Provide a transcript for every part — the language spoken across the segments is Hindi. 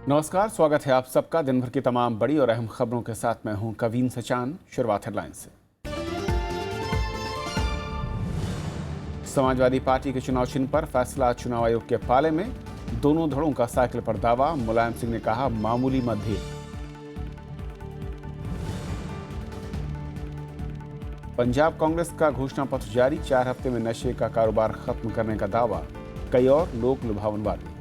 नमस्कार, स्वागत है आप सबका दिन भर की तमाम बड़ी और अहम खबरों के साथ। मैं हूं कवीन सचान। शुरुआत हेडलाइंस से। समाजवादी पार्टी के चुनाव चिन्ह पर फैसला चुनाव आयोग के पाले में। दोनों धड़ों का साइकिल पर दावा। मुलायम सिंह ने कहा मामूली मतभेद। पंजाब कांग्रेस का घोषणा पत्र जारी। 4 हफ्ते में नशे का कारोबार खत्म करने का दावा। कई और लोक लुभावन बातें।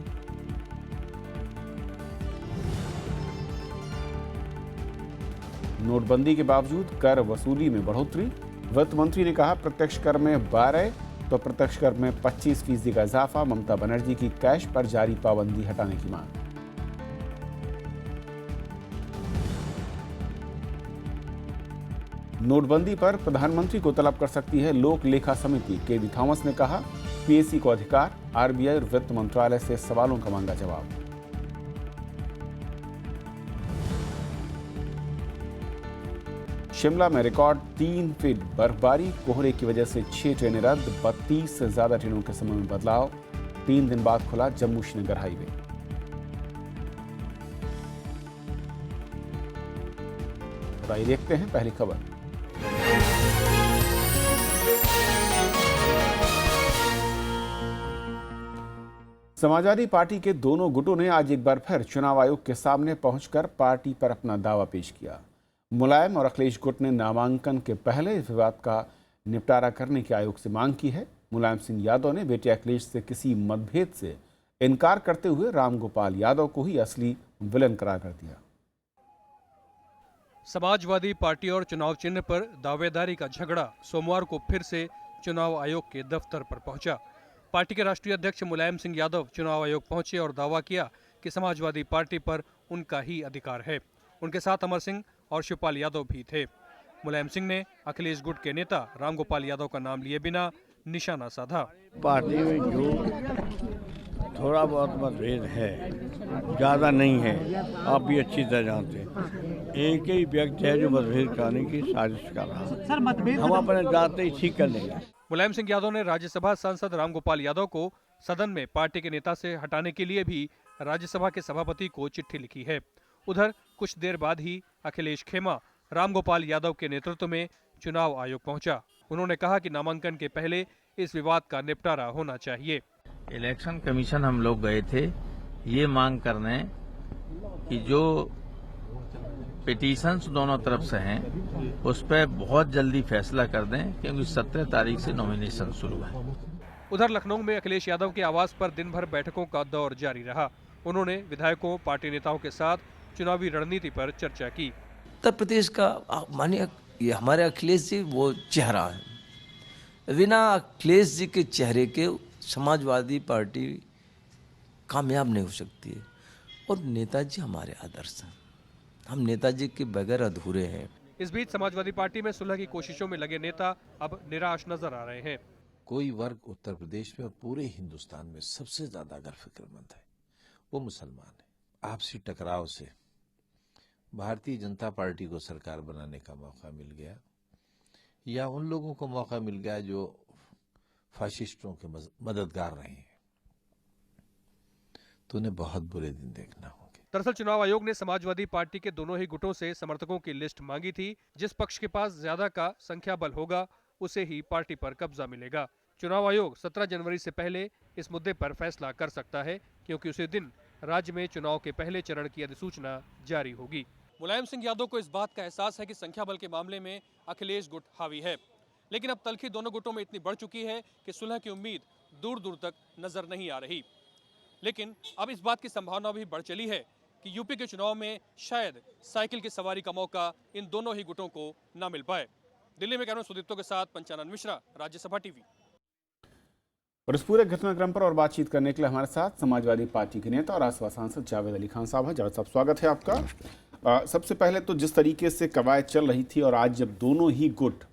नोटबंदी के बावजूद कर वसूली में बढ़ोतरी। वित्त मंत्री ने कहा प्रत्यक्ष कर में 12 तो प्रत्यक्ष कर में 25% का इजाफा। ममता बनर्जी की कैश पर जारी पाबंदी हटाने की मांग। नोटबंदी पर प्रधानमंत्री को तलब कर सकती है लोक लेखा समिति। केवी थॉमस ने कहा पीएससी को अधिकार। आरबीआई और वित्त मंत्रालय से सवालों का मांगा जवाब। शिमला में रिकॉर्ड 3 फीट बर्फबारी। कोहरे की वजह से 6 ट्रेनें रद्द। 32 से ज्यादा ट्रेनों के समय में बदलाव। 3 दिन बाद खुला जम्मू श्रीनगर हाईवे। और आइए देखते हैं पहली खबर। समाजवादी पार्टी के दोनों गुटों ने आज एक बार फिर चुनाव आयोग के सामने पहुंचकर पार्टी पर अपना दावा पेश किया। मुलायम और अखिलेश गुट ने नामांकन के पहले इस विवाद का निपटारा करने की आयोग से मांग की है। मुलायम सिंह यादव ने बेटे अखिलेश से किसी मतभेद से इनकार करते हुए रामगोपाल यादव को ही असली विलन करार कर दिया। समाजवादी पार्टी और चुनाव चिन्ह पर दावेदारी का झगड़ा सोमवार को फिर से चुनाव आयोग के दफ्तर पर पहुंचा। पार्टी के राष्ट्रीय अध्यक्ष मुलायम सिंह यादव चुनाव आयोग पहुंचे और दावा किया कि समाजवादी पार्टी पर उनका ही अधिकार है। उनके साथ अमर सिंह और शिवपाल यादव भी थे। मुलायम सिंह ने अखिलेश गुट के नेता रामगोपाल यादव का नाम लिए बिना निशाना साधा। पार्टी में जो थोड़ा बहुत मतभेद है, ज़्यादा नहीं है, आप भी अच्छी तरह जानते हैं। एक ही व्यक्ति है जो मतभेद कराने की साजिश कर रहा है। सर मतभेद हम अपने जाते ही ठीक कर लेंगे। मुलायम सिंह यादव ने राज्यसभा सांसद रामगोपाल यादव को सदन में पार्टी के नेता से हटाने के लिए भी राज्यसभा के सभापति को चिट्ठी लिखी है। उधर कुछ देर बाद ही अखिलेश खेमा रामगोपाल यादव के नेतृत्व में चुनाव आयोग पहुंचा। उन्होंने कहा कि नामांकन के पहले इस विवाद का निपटारा होना चाहिए। इलेक्शन कमीशन हम लोग गए थे ये मांग करने कि जो पिटीशंस दोनों तरफ से हैं उस पर बहुत जल्दी फैसला कर दें, क्योंकि 17 तारीख से नॉमिनेशन शुरू है। उधर लखनऊ में अखिलेश यादव के आवास पर दिन भर बैठकों का दौर जारी रहा। उन्होंने विधायकों, पार्टी नेताओं के साथ चुनावी रणनीति पर चर्चा की। उत्तर प्रदेश का मानिए ये हमारे अखिलेश जी वो चेहरा है। बिना अखिलेश जी के चेहरे के समाजवादी पार्टी कामयाब नहीं हो सकती है। और नेताजी हमारे आदर्श हैं। हम नेताजी के बगैर अधूरे हैं। इस बीच समाजवादी पार्टी में सुलह की कोशिशों में लगे नेता अब निराश नजर आ रहे हैं। कोई वर्ग उत्तर प्रदेश में और पूरे हिंदुस्तान में सबसे ज्यादा अगर फिक्रमंद है वो मुसलमान है। आपसी टकराव से भारतीय जनता पार्टी को सरकार बनाने का मौका मिल गया, या उन लोगों को मौका मिल गया जो फाशिस्टों के मददगार रहे हैं, तो उन्हें बहुत बुरे दिन देखना होंगे। दरअसल चुनाव आयोग ने समाजवादी पार्टी के दोनों ही गुटों से समर्थकों की लिस्ट मांगी थी। जिस पक्ष के पास ज्यादा का संख्या बल होगा उसे ही पार्टी पर कब्जा मिलेगा। चुनाव आयोग 17 जनवरी से पहले इस मुद्दे पर फैसला कर सकता है, क्योंकि उसी दिन राज्य में चुनाव के पहले चरण की अधिसूचना जारी होगी। मुलायम सिंह यादव को इस बात का एहसास है कि संख्या बल के मामले में अखिलेश गुट हावी है, लेकिन अब तलखी दोनों गुटों में इतनी बढ़ चुकी है कि सुलह की उम्मीद दूर दूर तक नजर नहीं आ रही। लेकिन अब इस बात की संभावना भी बढ़ चली है कि यूपी के चुनाव में शायद साइकिल की सवारी का मौका इन दोनों ही गुटों को न मिल पाए। दिल्ली में कैमरा सुदीप्तो के साथ पंचानन मिश्रा, राज्यसभा टीवी। और इस पूरे घटनाक्रम पर और बातचीत करने के लिए हमारे साथ समाजवादी पार्टी के नेता और राज्यसभा सांसद जावेद अली खान साहब हैं। जावेद साहब, स्वागत है आपका। सबसे पहले तो जिस तरीके से कवायद चल रही थी और आज जब दोनों ही गुट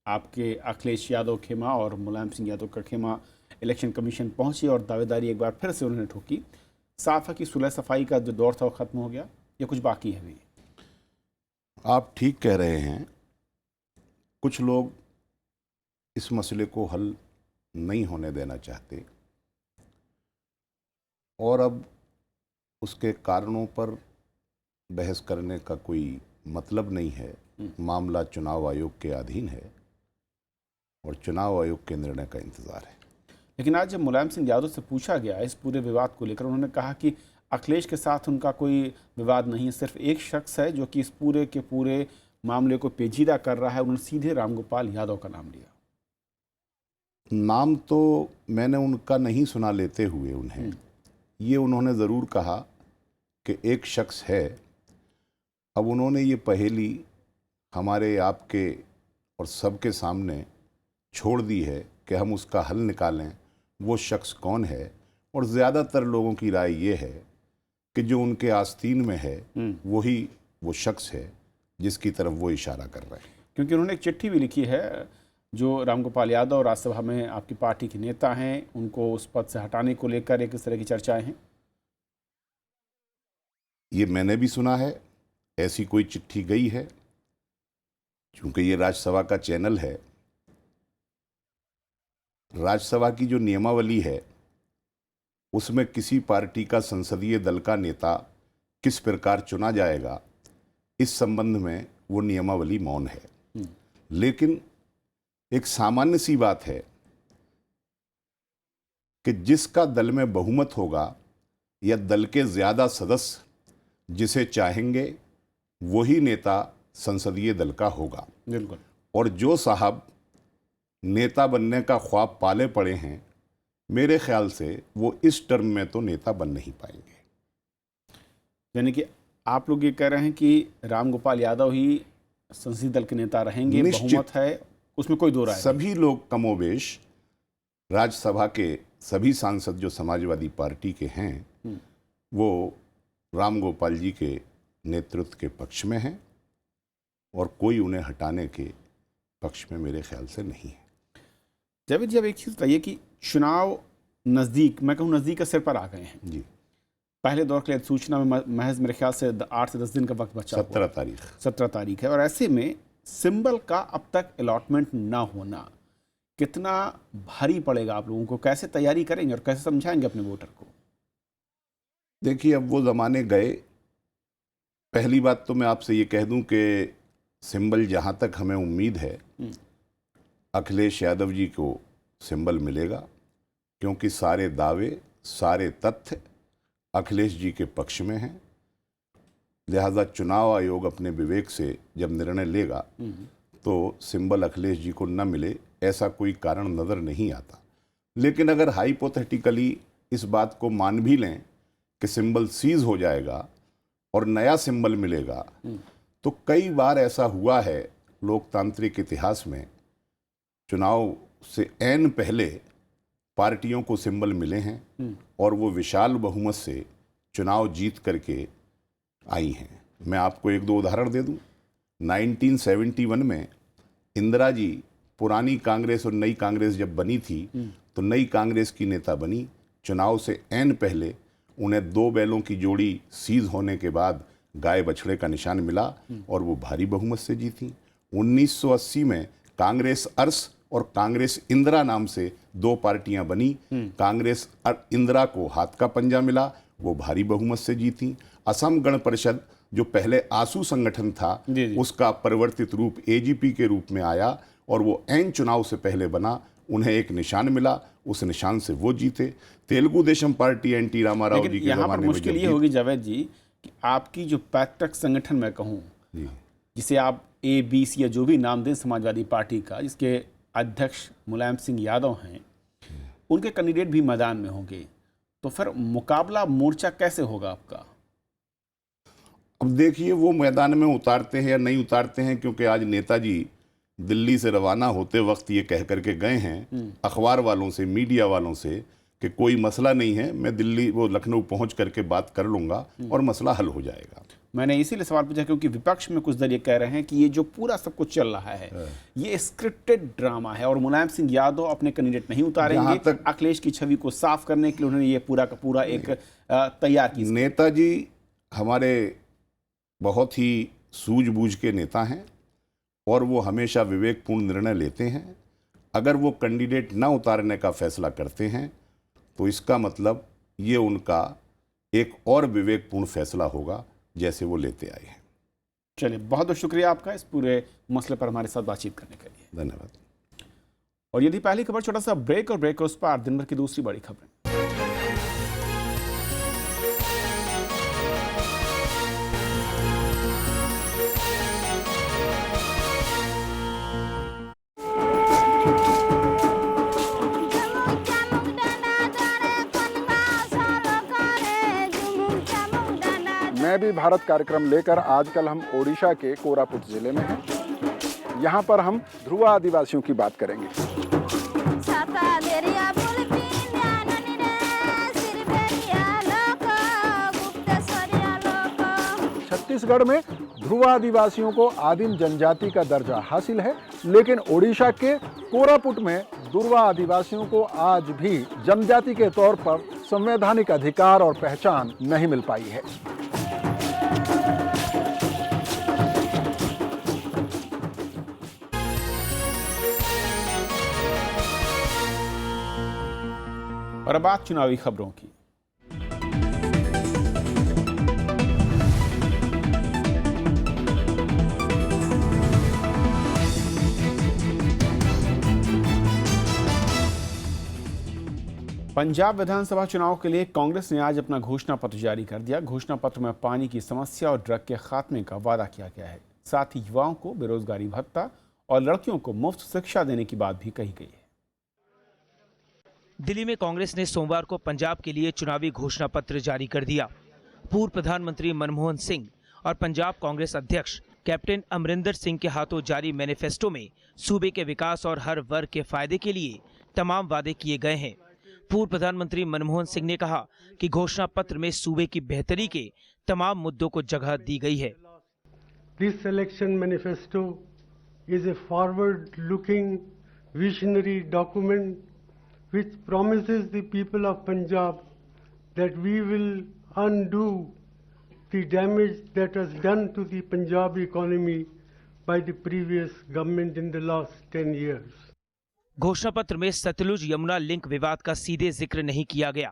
आपके अखिलेश यादव खेमा और मुलायम सिंह यादव का खेमा इलेक्शन कमीशन पहुंची और दावेदारी एक बार फिर से उन्होंने ठोकी, साफ है कि सुलह सफाई का जो दौर था वो खत्म हो गया, या कुछ बाकी है अभी? आप ठीक कह रहे हैं। कुछ लोग इस मसले को हल नहीं होने देना चाहते और अब उसके कारणों पर बहस करने का कोई मतलब नहीं है। मामला चुनाव आयोग के अधीन है और चुनाव आयोग के निर्णय का इंतजार है। लेकिन आज जब मुलायम सिंह यादव से पूछा गया इस पूरे विवाद को लेकर, उन्होंने कहा कि अखिलेश के साथ उनका कोई विवाद नहीं है, सिर्फ एक शख्स है जो कि इस पूरे के पूरे मामले को पेचीदा कर रहा है। उन्होंने सीधे रामगोपाल यादव का नाम लिया। नाम तो मैंने उनका नहीं सुना लेते हुए उन्हें, ये उन्होंने ज़रूर कहा कि एक शख्स है। अब उन्होंने ये पहेली हमारे आपके और सबके सामने छोड़ दी है कि हम उसका हल निकालें, वो शख्स कौन है। और ज़्यादातर लोगों की राय ये है कि जो उनके आस्तीन में है वही वो शख्स है जिसकी तरफ वो इशारा कर रहे हैं। क्योंकि उन्होंने एक चिट्ठी भी लिखी है जो रामगोपाल यादव राज्यसभा में आपकी पार्टी के नेता हैं, उनको उस पद से हटाने को लेकर एक इस तरह की चर्चाएं हैं। ये मैंने भी सुना है, ऐसी कोई चिट्ठी गई है। चूंकि ये राज्यसभा का चैनल है, राज्यसभा की जो नियमावली है उसमें किसी पार्टी का संसदीय दल का नेता किस प्रकार चुना जाएगा इस संबंध में वो नियमावली मौन है। लेकिन एक सामान्य सी बात है कि जिसका दल में बहुमत होगा या दल के ज्यादा सदस्य जिसे चाहेंगे वही नेता संसदीय दल का होगा। बिल्कुल। और जो साहब नेता बनने का ख्वाब पाले पड़े हैं, मेरे ख्याल से वो इस टर्म में तो नेता बन नहीं पाएंगे। यानी कि आप लोग ये कह रहे हैं कि रामगोपाल यादव ही संसदीय दल के नेता रहेंगे, बहुमत है, उसमें कोई दो राय नहीं। सभी लोग कमोबेश राज्यसभा के सभी सांसद जो समाजवादी पार्टी के हैं वो रामगोपाल जी के नेतृत्व के पक्ष में हैं और कोई उन्हें हटाने के पक्ष में मेरे ख्याल से नहीं है। जावेद जी, अब एक चीज़ बताइए कि चुनाव नज़दीक, मैं कहूँ नज़दीक के सिर पर आ गए हैं जी। पहले दौर के लिए सूचना में महज मेरे ख्याल से 8 से 10 दिन का वक्त बचा। 17 तारीख है और ऐसे में सिंबल का अब तक अलॉटमेंट ना होना कितना भारी पड़ेगा आप लोगों को? कैसे तैयारी करेंगे और कैसे समझाएंगे अपने वोटर को? देखिए, अब वो ज़माने गए। पहली बात तो मैं आपसे ये कह दूं कि सिंबल जहां तक हमें उम्मीद है अखिलेश यादव जी को सिंबल मिलेगा, क्योंकि सारे दावे सारे तथ्य अखिलेश जी के पक्ष में हैं। लिहाजा चुनाव आयोग अपने विवेक से जब निर्णय लेगा तो सिंबल अखिलेश जी को न मिले ऐसा कोई कारण नज़र नहीं आता। लेकिन अगर हाइपोथेटिकली इस बात को मान भी लें कि सिंबल सीज हो जाएगा और नया सिंबल मिलेगा, तो कई बार ऐसा हुआ है लोकतांत्रिक इतिहास में, चुनाव से ऐन पहले पार्टियों को सिंबल मिले हैं और वो विशाल बहुमत से चुनाव जीत करके आई हैं। मैं आपको एक दो उदाहरण दे दूं। 1971 में इंदिरा जी पुरानी कांग्रेस और नई कांग्रेस जब बनी थी तो नई कांग्रेस की नेता बनी। चुनाव से ऐन पहले उन्हें 2 बैलों की जोड़ी सीज होने के बाद गाय बछड़े का निशान मिला और वो भारी बहुमत से जीती। 1980 में कांग्रेस अर्स और कांग्रेस इंदिरा नाम से 2 पार्टियां बनी। कांग्रेस इंदिरा को हाथ का पंजा मिला, वो भारी बहुमत से जीती। असम गण परिषद जो पहले आसू संगठन था उसका परिवर्तित रूप एजीपी के रूप में आया और वो ऐन चुनाव से पहले बना, उन्हें एक निशान मिला, उस निशान से वो जीते। तेलुगु देशम पार्टी एनटी रामाराव जी के जमाने में मुश्किल ये होगी जावेद जी कि आपकी जो पैतृक संगठन मैं कहूँ जिसे आप ABC या जो भी नाम दें समाजवादी पार्टी का, जिसके अध्यक्ष मुलायम सिंह यादव हैं, उनके कैंडिडेट भी मैदान में होंगे, तो फिर मुकाबला मोर्चा कैसे होगा आपका? अब देखिए, वो मैदान में उतारते हैं या नहीं उतारते हैं, क्योंकि आज नेताजी दिल्ली से रवाना होते वक्त ये कह करके गए हैं अखबार वालों से, मीडिया वालों से कि कोई मसला नहीं है, मैं दिल्ली वो लखनऊ पहुंच करके बात कर लूंगा और मसला हल हो जाएगा। मैंने इसीलिए सवाल पूछा क्योंकि विपक्ष में कुछ दल ये कह रहे हैं कि ये जो पूरा सब कुछ चल रहा है ये स्क्रिप्टेड ड्रामा है और मुलायम सिंह यादव अपने कैंडिडेट नहीं उतारेंगे। तक अखिलेश की छवि को साफ करने के लिए उन्होंने ये पूरा का पूरा एक तैयार की। नेताजी हमारे बहुत ही सूझबूझ के नेता हैं और वो हमेशा विवेकपूर्ण निर्णय लेते हैं। अगर वो कैंडिडेट ना उतारने का फैसला करते हैं तो इसका मतलब ये उनका एक और विवेकपूर्ण फैसला होगा जैसे वो लेते आए हैं। चलिए, बहुत बहुत शुक्रिया आपका इस पूरे मसले पर हमारे साथ बातचीत करने के लिए। धन्यवाद। और यदि पहली खबर, छोटा सा ब्रेक, और ब्रेक के उस पार दिन भर की दूसरी बड़ी खबरें। मैं भी भारत कार्यक्रम लेकर आजकल हम ओडिशा के कोरापुट जिले में हैं। यहाँ पर हम ध्रुवा आदिवासियों की बात करेंगे। छत्तीसगढ़ में ध्रुवा आदिवासियों को आदिम जनजाति का दर्जा हासिल है, लेकिन ओडिशा के कोरापुट में ध्रुवा आदिवासियों को आज भी जनजाति के तौर पर संवैधानिक अधिकार और पहचान नहीं मिल पाई है। और अब बात चुनावी खबरों की। पंजाब विधानसभा चुनाव के लिए कांग्रेस ने आज अपना घोषणा पत्र जारी कर दिया। घोषणा पत्र में पानी की समस्या और ड्रग के खात्मे का वादा किया गया है। साथ ही युवाओं को बेरोजगारी भत्ता और लड़कियों को मुफ्त शिक्षा देने की बात भी कही गई है। दिल्ली में कांग्रेस ने सोमवार को पंजाब के लिए चुनावी घोषणा पत्र जारी कर दिया। पूर्व प्रधानमंत्री मनमोहन सिंह और पंजाब कांग्रेस अध्यक्ष कैप्टन अमरिंदर सिंह के हाथों जारी मैनिफेस्टो में सूबे के विकास और हर वर्ग के फायदे के लिए तमाम वादे किए गए हैं। पूर्व प्रधानमंत्री मनमोहन सिंह ने कहा कि घोषणा पत्र में सूबे की बेहतरी के तमाम मुद्दों को जगह दी गई है। This election manifesto is a forward looking visionary document which promises the people of Punjab that we will undo the damage that was done to the Punjab economy by the previous government in the last 10 years. घोषणा पत्र में सतलुज यमुना लिंक विवाद का सीधे जिक्र नहीं किया गया,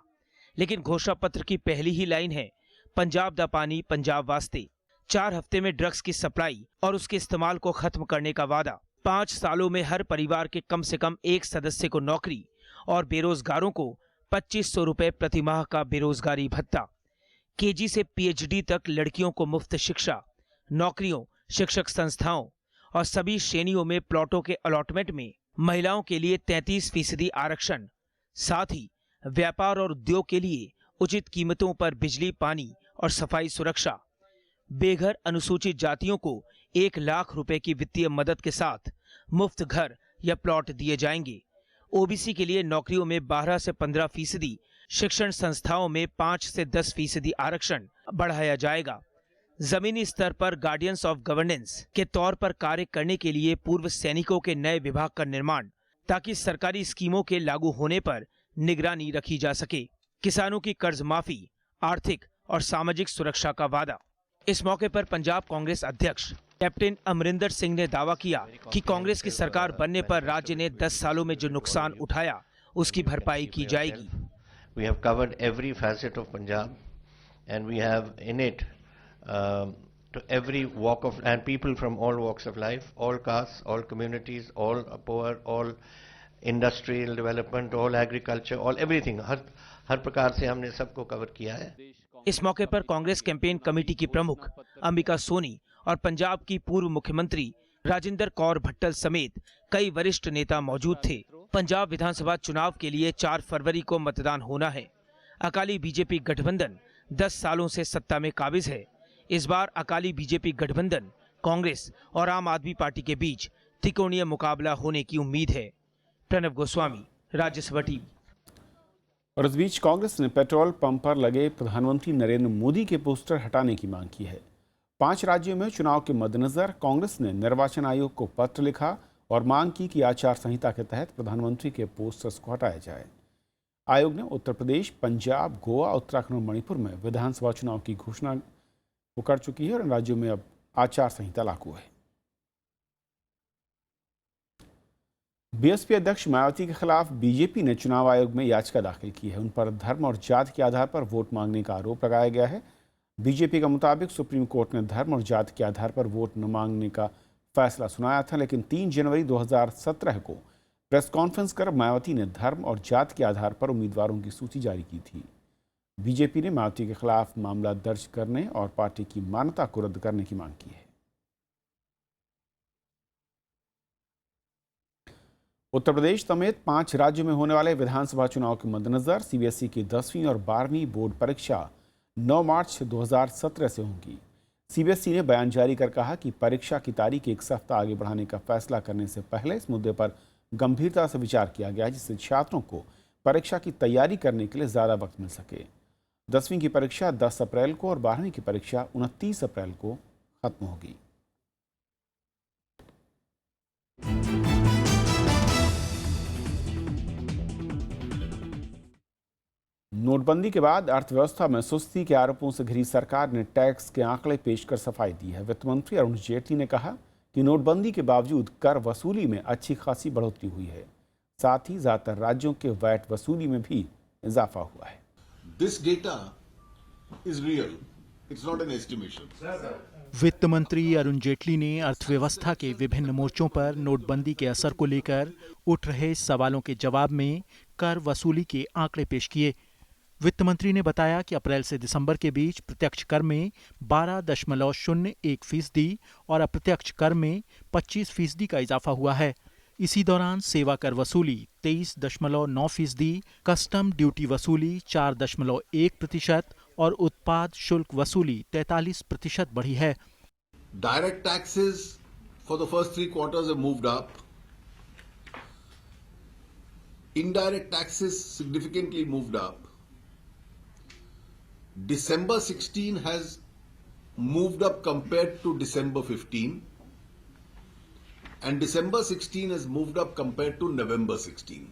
लेकिन घोषणा पत्र की पहली ही लाइन है, पंजाब दा पानी पंजाब वास्ते। 4 हफ्ते में ड्रग्स की सप्लाई और उसके इस्तेमाल को खत्म करने का वादा। 5 सालों में हर परिवार के कम से कम एक सदस्य को नौकरी और बेरोजगारों को 2500 रुपए प्रति माह का बेरोजगारी भत्ता। केजी से पीएचडी तक लड़कियों को मुफ्त शिक्षा, नौकरियों, शिक्षक संस्थाओं और सभी श्रेणियों में प्लॉटों के अलॉटमेंट में महिलाओं के लिए 33% आरक्षण। साथ ही व्यापार और उद्योग के लिए उचित कीमतों पर बिजली, पानी और सफाई सुरक्षा। बेघर अनुसूचित जातियों को 1 लाख रुपए की वित्तीय मदद के साथ मुफ्त घर या प्लॉट दिए जाएंगे। ओबीसी के लिए नौकरियों में 12 से 15%, शिक्षण संस्थाओं में 5 से 10% आरक्षण बढ़ाया जाएगा। जमीनी स्तर पर गार्डियंस ऑफ गवर्नेंस के तौर पर कार्य करने के लिए पूर्व सैनिकों के नए विभाग का निर्माण, ताकि सरकारी स्कीमों के लागू होने पर निगरानी रखी जा सके। किसानों की कर्ज माफी, आर्थिक और सामाजिक सुरक्षा का वादा। इस मौके पर पंजाब कांग्रेस अध्यक्ष कैप्टन अमरिंदर सिंह ने दावा किया कि कांग्रेस की सरकार बनने पर राज्य ने 10 सालों में जो नुकसान उठाया उसकी भरपाई की जाएगी। We have covered every facet of Punjab and we have in it to every walk of and people from all walks of life, all castes, all communities, all poor, all industrial development, all agriculture, all everything, हर प्रकार से हमने सबको कवर किया है। इस मौके पर कांग्रेस कैंपेन कमेटी की प्रमुख अंबिका सोनी और पंजाब की पूर्व मुख्यमंत्री राजिंदर कौर भट्टल समेत कई वरिष्ठ नेता मौजूद थे। पंजाब विधानसभा चुनाव के लिए 4 फरवरी को मतदान होना है। अकाली बीजेपी गठबंधन 10 सालों से सत्ता में काबिज है। इस बार अकाली बीजेपी गठबंधन, कांग्रेस और आम आदमी पार्टी के बीच त्रिकोणीय मुकाबला होने की उम्मीद है। प्रणव गोस्वामी, राज्यसभा टीवी। और इस बीच कांग्रेस ने पेट्रोल पंप पर लगे प्रधानमंत्री नरेंद्र मोदी के पोस्टर हटाने की मांग की है। 5 राज्यों में चुनाव के मद्देनजर कांग्रेस ने निर्वाचन आयोग को पत्र लिखा और मांग की कि आचार संहिता के तहत प्रधानमंत्री के पोस्टर्स को हटाया जाए। आयोग ने उत्तर प्रदेश, पंजाब, गोवा, उत्तराखंड और मणिपुर में विधानसभा चुनाव की घोषणा कर चुकी है और इन राज्यों में अब आचार संहिता लागू है। बीएसपी अध्यक्ष मायावती के खिलाफ बीजेपी ने चुनाव आयोग में याचिका दाखिल की है। उन पर धर्म और जाति के आधार पर वोट मांगने का आरोप लगाया गया है। बीजेपी के मुताबिक सुप्रीम कोर्ट ने धर्म और जाति के आधार पर वोट न मांगने का फैसला सुनाया था, लेकिन 3 जनवरी 2017 को प्रेस कॉन्फ्रेंस कर मायावती ने धर्म और जाति के आधार पर उम्मीदवारों की सूची जारी की थी। बीजेपी ने मायावती के खिलाफ मामला दर्ज करने और पार्टी की मान्यता को रद्द करने की मांग की है। उत्तर प्रदेश समेत 5 राज्यों में होने वाले विधानसभा चुनाव के मद्देनजर सीबीएसई की 10वीं और 12वीं बोर्ड परीक्षा 9 मार्च 2017 से होंगी। सीबीएसई ने बयान जारी कर कहा कि परीक्षा की तारीख 1 सप्ताह आगे बढ़ाने का फैसला करने से पहले इस मुद्दे पर गंभीरता से विचार किया गया, जिससे छात्रों को परीक्षा की तैयारी करने के लिए ज़्यादा वक्त मिल सके। 10वीं की परीक्षा 10 अप्रैल को और 12वीं की परीक्षा 29 अप्रैल को खत्म होगी। नोटबंदी के बाद अर्थव्यवस्था में सुस्ती के आरोपों से घिरी सरकार ने टैक्स के आंकड़े पेश कर सफाई दी है। वित्त मंत्री अरुण जेटली ने कहा कि नोटबंदी के बावजूद कर वसूली में अच्छी खासी बढ़ोतरी हुई है। साथ ही ज्यादातर राज्यों के वैट वसूली में भी इजाफा हुआ है। This data is real. It's not an estimation. वित्त मंत्री अरुण जेटली ने अर्थव्यवस्था के विभिन्न मोर्चों पर नोटबंदी के असर को लेकर उठ रहे सवालों के जवाब में कर वसूली के आंकड़े पेश किए। वित्त मंत्री ने बताया कि अप्रैल से दिसंबर के बीच प्रत्यक्ष कर में 12.01% और अप्रत्यक्ष कर में 25% का इजाफा हुआ है। इसी दौरान सेवा कर वसूली 23.9%, कस्टम ड्यूटी वसूली 4.1% और उत्पाद शुल्क वसूली 43% बढ़ी है। Direct taxes for the first 3 quarters have moved up. Indirect taxes significantly moved up. December 16 has moved up compared to December 15, and December 16 has moved up compared to November 16.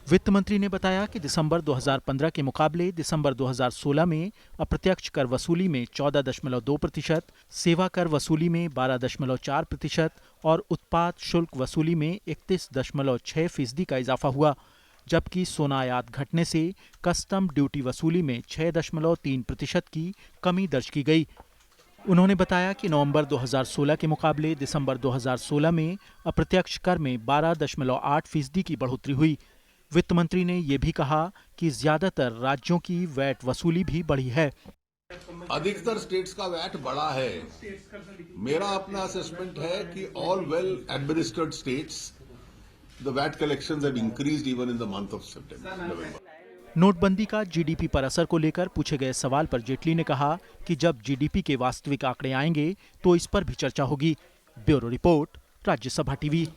वित्त मंत्री ने बताया कि दिसंबर 2015 के मुकाबले दिसंबर 2016 में अप्रत्यक्ष कर वसूली में 14.2%, सेवा कर वसूली में 12.4% और उत्पाद शुल्क वसूली में 31.6% का इजाफा हुआ, जबकि सोना आयात घटने से कस्टम ड्यूटी वसूली में 6.3% की कमी दर्ज की गई। उन्होंने बताया कि नवंबर 2016 के मुकाबले दिसंबर 2016 में अप्रत्यक्ष कर में 12.8% की बढ़ोतरी हुई। वित्त मंत्री ने यह भी कहा कि ज्यादातर राज्यों की वैट वसूली भी बढ़ी है। अधिकतर स्टेट्स का वैट बढ़ा है। मेरा अपना असेसमेंट है कि all well administered states the VAT collections have increased even in the month of September, November. नोटबंदी का जीडीपी पर असर को लेकर पूछे गए सवाल पर जेटली ने कहा कि जब जीडीपी के वास्तविक आंकड़े आएंगे तो इस पर भी चर्चा होगी। Bureau report, Rajya Sabha TV.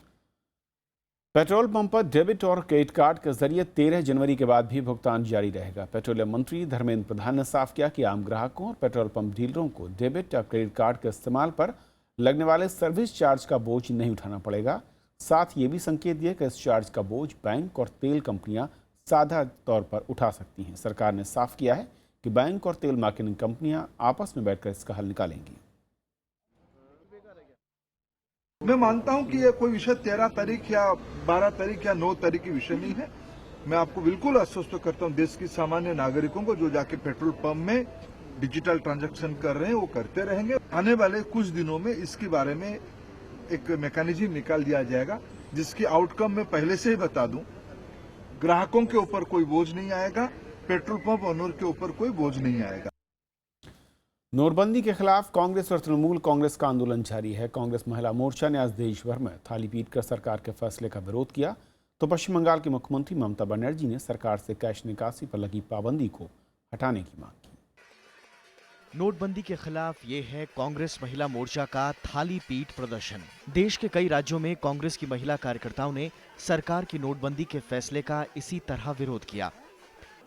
Petrol pump पर डेबिट और क्रेडिट कार्ड के जरिए 13 जनवरी के बाद भी भुगतान जारी रहेगा। पेट्रोलियम मंत्री धर्मेंद्र प्रधान ने साफ किया कि आम ग्राहकों और पेट्रोल पंप डीलरों को डेबिट या क्रेडिट कार्ड के इस्तेमाल पर लगने वाले सर्विस चार्ज का बोझ नहीं उठाना पड़ेगा। साथ ये भी संकेत दिए कि इस चार्ज का बोझ बैंक और तेल कंपनियां साझा तौर पर उठा सकती हैं। सरकार ने साफ किया है कि बैंक और तेल मार्केटिंग कंपनियां आपस में बैठकर इसका हल निकालेंगी। मैं मानता हूं कि ये कोई विषय 13 तारीख या 12 तारीख या 9 तारीख की विषय नहीं है। मैं आपको बिल्कुल आश्वस्त करता हूं, देश की सामान्य नागरिकों को जो जाके पेट्रोल पंप में डिजिटल ट्रांजैक्शन कर रहे हैं वो करते रहेंगे। आने वाले कुछ दिनों में इसके बारे में एक मैकेनिज्म निकाल दिया जाएगा, जिसकी आउटकम मैं पहले से ही बता दूं। ग्राहकों के ऊपर कोई बोझ नहीं आएगा, पेट्रोल पंप ओनर के ऊपर कोई बोझ नहीं आएगा। नोटबंदी के खिलाफ कांग्रेस और तृणमूल कांग्रेस का आंदोलन जारी है। कांग्रेस महिला मोर्चा ने आज देश भर में थाली पीटकर सरकार के फैसले का विरोध किया, तो पश्चिम बंगाल की मुख्यमंत्री ममता बनर्जी ने सरकार से कैश निकासी पर लगी पाबंदी को हटाने की मांग की। नोटबंदी के खिलाफ ये है कांग्रेस महिला मोर्चा का थाली पीट प्रदर्शन। देश के कई राज्यों में कांग्रेस की महिला कार्यकर्ताओं ने सरकार की नोटबंदी के फैसले का इसी तरह विरोध किया।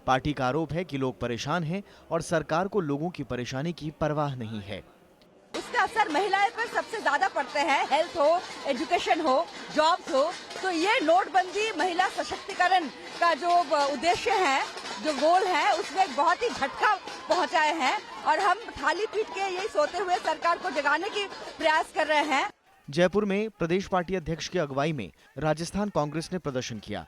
पार्टी का आरोप है कि लोग परेशान हैं और सरकार को लोगों की परेशानी की परवाह नहीं है। उसका असर महिलाएं पर सबसे ज्यादा पड़ते हैं। हेल्थ हो, एजुकेशन हो, जॉब्स हो, तो ये नोटबंदी महिला सशक्तिकरण का जो उद्देश्य है, जो गोल है, उसमें एक बहुत ही झटका पहुंचाए हैं और हम थाली पीट के यही सोते हुए सरकार को जगाने की प्रयास कर रहे हैं। जयपुर में प्रदेश पार्टी अध्यक्ष की अगुवाई में राजस्थान कांग्रेस ने प्रदर्शन किया।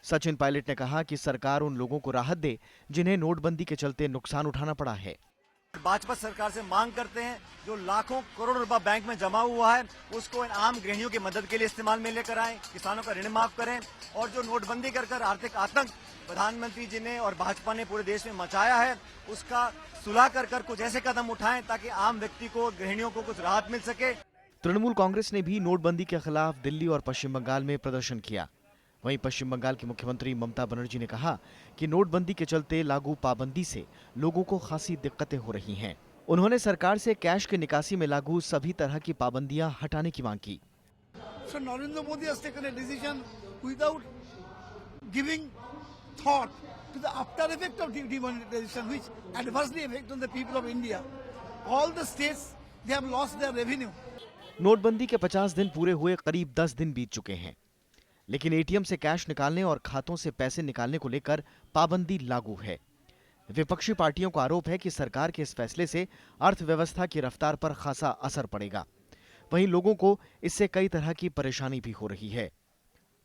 सचिन पायलट ने कहा कि सरकार उन लोगों को राहत दे जिन्हें नोटबंदी के चलते नुकसान उठाना पड़ा है। भाजपा सरकार से मांग करते हैं जो लाखों करोड़ों रुपया बैंक में जमा हुआ है उसको इन आम गृहिणियों की मदद के लिए इस्तेमाल में लेकर आए, किसानों का ऋण माफ करें और जो नोटबंदी कर आर्थिक आतंक प्रधानमंत्री जी ने और भाजपा ने पूरे देश में मचाया है उसका सुलह कर कुछ ऐसे कदम उठाएं ताकि आम व्यक्ति को, गृहिणियों को कुछ राहत मिल सके। तृणमूल कांग्रेस ने भी नोटबंदी के खिलाफ दिल्ली और पश्चिम बंगाल में प्रदर्शन किया। वहीं पश्चिम बंगाल की मुख्यमंत्री ममता बनर्जी ने कहा कि नोटबंदी के चलते लागू पाबंदी से लोगों को खासी दिक्कतें हो रही हैं। उन्होंने सरकार से कैश की निकासी में लागू सभी तरह की पाबंदियां हटाने की मांग की। So Narendra Modi has taken a decision without giving thought to the after effect of demonetization, which adversely affect on the people of India. All the states they have lost their revenue. नोटबंदी के 50 दिन पूरे हुए, करीब 10 दिन बीत चुके हैं, लेकिन एटीएम से कैश निकालने और खातों से पैसे निकालने को लेकर पाबंदी लागू है। विपक्षी पार्टियों का आरोप है कि सरकार के इस फैसले से अर्थव्यवस्था की रफ्तार पर खासा असर पड़ेगा। वहीं लोगों को इससे कई तरह की परेशानी भी हो रही है।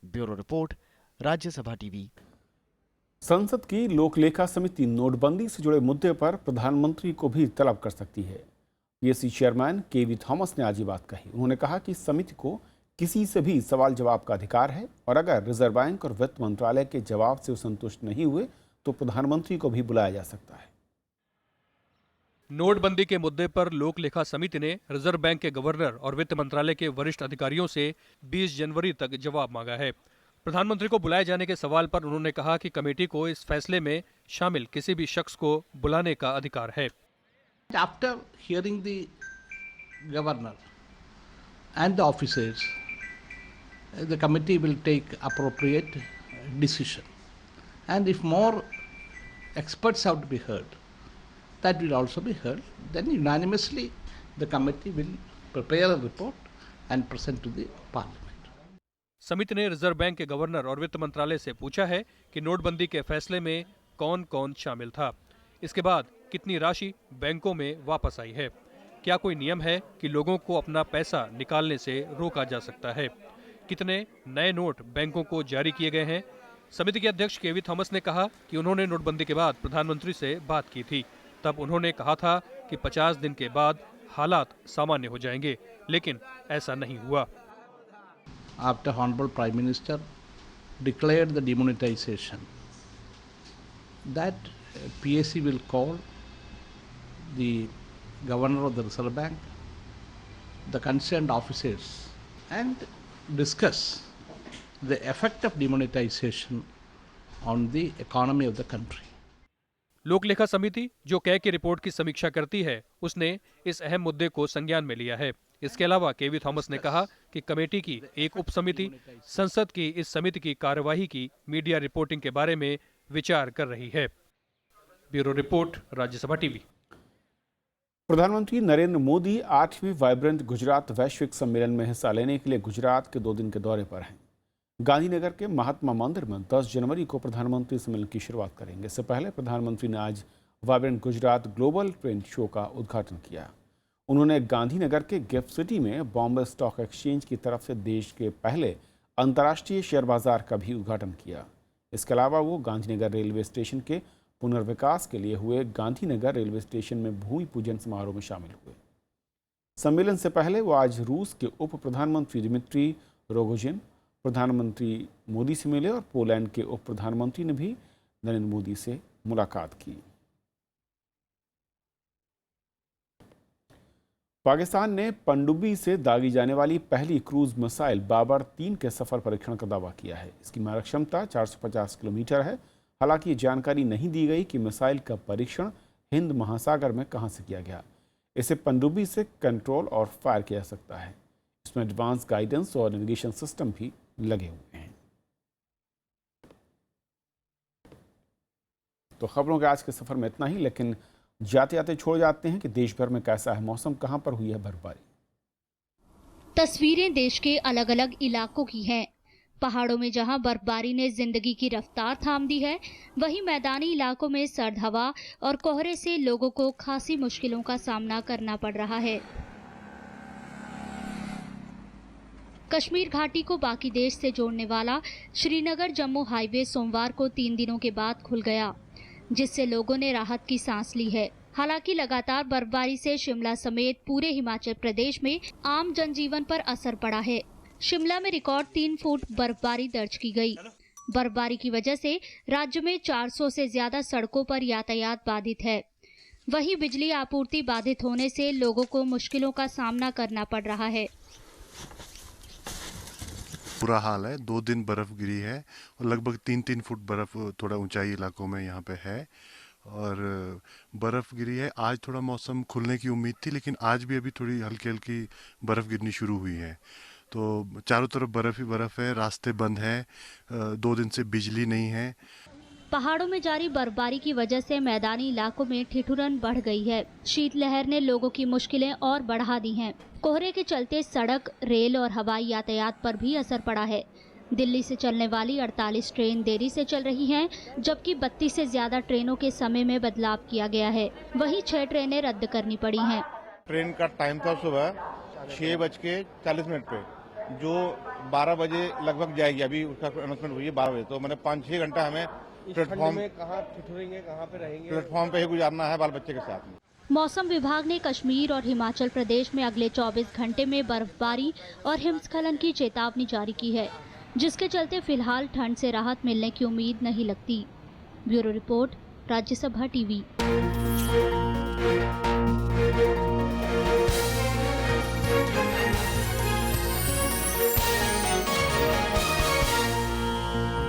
Bureau report, Rajya Sabha TV. संसद की लोकलेखा समिति नोटबंदी से जुड़े मुद्दे पर प्रधानमंत्री को भी तलब कर सकती है। पीएसी चेयरमैन केवी थॉमस ने आज ये बात कही। उन्होंने कहा कि समिति को किसी से भी सवाल जवाब का अधिकार है और अगर रिजर्व बैंक और वित्त मंत्रालय के जवाब से संतुष्ट नहीं हुए तो प्रधानमंत्री को भी बुलाया जा सकता है। नोटबंदी के मुद्दे पर लोक लेखा समिति ने रिजर्व बैंक के गवर्नर और वित्त मंत्रालय के वरिष्ठ अधिकारियों से 20 जनवरी तक जवाब मांगा है। प्रधानमंत्री को बुलाए जाने के सवाल पर उन्होंने कहा कि कमेटी को इस फैसले में शामिल किसी भी शख्स को बुलाने का अधिकार है। After hearing the governor and the officers, the committee will take appropriate decision. And if more experts have to be heard, that will also be heard. Then unanimously the committee will prepare a report and present to the parliament. समिति ने रिजर्व बैंक के गवर्नर और वित्त मंत्रालय से पूछा है कि नोटबंदी के फैसले में कौन कौन शामिल था, इसके बाद कितनी राशि बैंकों में वापस आई है, क्या कोई नियम है कि लोगों को अपना पैसा निकालने से रोका जा सकता है, कितने नए नोट बैंकों को जारी किए गए हैं। समिति के अध्यक्ष केवी थॉमस ने कहा कि उन्होंने नोटबंदी के बाद प्रधानमंत्री से बात की थी। तब उन्होंने कहा था कि 50 दिन के बाद हालात सामान्य हो जाएंगे, लेकिन ऐसा नहीं हुआ। After Honorable Prime Minister declared the demonetization, that PAC will call the Governor of the Reserve Bank, the concerned officers, and discuss the effect of demonetization on the economy of the country. लोक लेखा समिति जो कै की रिपोर्ट की समीक्षा करती है, उसने इस अहम मुद्दे को संज्ञान में लिया है। इसके अलावा केवी थॉमस ने कहा कि कमेटी की एक उप समिति संसद की इस समिति की कार्यवाही की मीडिया रिपोर्टिंग के बारे में विचार कर रही है। Bureau report, Rajya Sabha TV. प्रधानमंत्री नरेंद्र मोदी 8वें वाइब्रेंट गुजरात वैश्विक सम्मेलन में हिस्सा लेने के लिए गुजरात के 2 दिन के दौरे पर हैं। गांधीनगर के महात्मा मंदिर में 10 जनवरी को प्रधानमंत्री सम्मेलन की शुरुआत करेंगे। इससे पहले प्रधानमंत्री ने आज vibrant Gujarat global trend show का उद्घाटन किया। उन्होंने गांधीनगर के गिफ्ट सिटी में बॉम्बे स्टॉक एक्सचेंज की तरफ से देश के पहले अंतर्राष्ट्रीय शेयर बाजार का भी उद्घाटन किया। इसके अलावा वो गांधीनगर रेलवे स्टेशन के पुनर्विकास के लिए हुए गांधीनगर रेलवे स्टेशन में भूमि पूजन समारोह में शामिल हुए। सम्मेलन से पहले वो आज रूस के उप प्रधानमंत्री दिमित्री रोगोजिन, प्रधानमंत्री मोदी से मिले और पोलैंड के उप प्रधानमंत्री ने भी नरेंद्र मोदी से मुलाकात की। पाकिस्तान ने पनडुब्बी से दागी जाने वाली पहली क्रूज मिसाइल बाबर 3 के सफल परीक्षण का दावा किया है। इसकी मारक क्षमता 450 किलोमीटर है। हालांकि ये जानकारी नहीं दी गई कि मिसाइल का परीक्षण हिंद महासागर में कहां से किया गया। इसे पनडुब्बी से कंट्रोल और फायर किया जा सकता है। इसमें एडवांस गाइडेंस और नेविगेशन सिस्टम भी लगे हुए हैं। तो खबरों के आज के सफर में इतना ही, लेकिन जाते जाते छोड़ जाते हैं कि देश भर में कैसा है मौसम, कहां पर हुई है बर्फबारी। तस्वीरें देश के अलग अलग इलाकों की हैं। पहाड़ों में जहां बर्फबारी ने जिंदगी की रफ्तार थाम दी है, वहीं मैदानी इलाकों में सर्द हवा और कोहरे से लोगों को खासी मुश्किलों का सामना करना पड़ रहा है। कश्मीर घाटी को बाकी देश से जोड़ने वाला श्रीनगर जम्मू हाईवे सोमवार को 3 दिनों के बाद खुल गया, जिससे लोगों ने राहत की सांस ली है। हालांकि लगातार बर्फबारी से शिमला समेत पूरे हिमाचल प्रदेश में आम जनजीवन पर असर पड़ा है। शिमला में रिकॉर्ड 3 फुट बर्फबारी दर्ज की गई। बर्फबारी की वजह से राज्य में 400 से ज्यादा सड़कों पर यातायात बाधित है। वहीं बिजली आपूर्ति बाधित होने से लोगों को मुश्किलों का सामना करना पड़ रहा है। बुरा हाल है। 2 दिन बर्फ गिरी है और लगभग 3-3 फुट बर्फ थोड़ा ऊंचाई इलाकों में यहाँ पे है और बर्फ गिरी है। आज थोड़ा मौसम खुलने की उम्मीद थी, लेकिन आज भी अभी थोड़ी हल्की हल्की बर्फ गिरनी शुरू हुई है। तो चारों तरफ बर्फ ही बर्फ है, रास्ते बंद हैं, 2 दिन से बिजली नहीं है। पहाड़ों में जारी बर्फबारी की वजह से मैदानी इलाकों में ठिठुरन बढ़ गई है। शीतलहर ने लोगों की मुश्किलें और बढ़ा दी हैं। कोहरे के चलते सड़क, रेल और हवाई यातायात पर भी असर पड़ा है। दिल्ली से चलने वाली 48 ट्रेन देरी से चल रही हैं, जबकि 32 से ज्यादा ट्रेनों के समय में बदलाव किया गया है। वहीं 6 ट्रेनें रद्द करनी पड़ी हैं। ट्रेन का टाइम था सुबह 6:40 पे, जो 12 बजे लगभग जाएगी। अभी उसका अनाउंसमेंट हुई है 12 बजे, तो मैंने 5-6 घंटा हमें प्लेटफॉर्म में कहाँ पे रहेंगे, प्लेटफॉर्म पे ही गुजारना है बाल बच्चे के साथ में। मौसम विभाग ने कश्मीर और हिमाचल प्रदेश में अगले 24 घंटे में बर्फबारी और हिमस्खलन की चेतावनी जारी की है, जिसके चलते फिलहाल ठंड से राहत मिलने की उम्मीद नहीं लगती। Bureau report, Rajya Sabha TV.